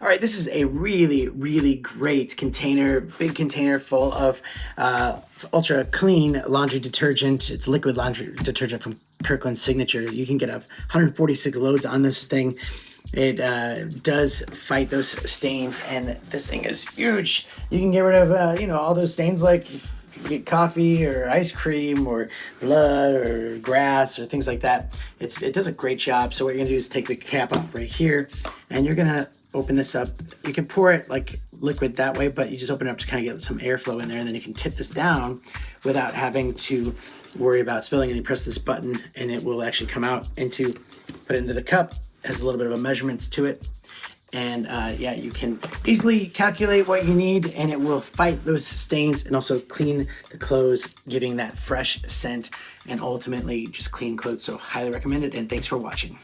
All right, this is a really great container, big container full of ultra clean laundry detergent. It's liquid laundry detergent from Krikland Signature. You can get 146 loads on this thing. It does fight those stains, and this thing is huge. You can get rid of all those stains, like you get coffee or ice cream or blood or grass or things like that. It does a great job. So what you're gonna do is take the cap off right here, and you're gonna open this up. You can pour it like liquid that way, but you just open it up to kind of get some airflow in there, and then you can tip this down without having to worry about spilling. And you press this button and it will actually come out put it into the cup. It has a little bit of a measurements to it. And yeah, you can easily calculate what you need, and it will fight those stains and also clean the clothes, giving that fresh scent and ultimately just clean clothes. So highly recommended, and thanks for watching.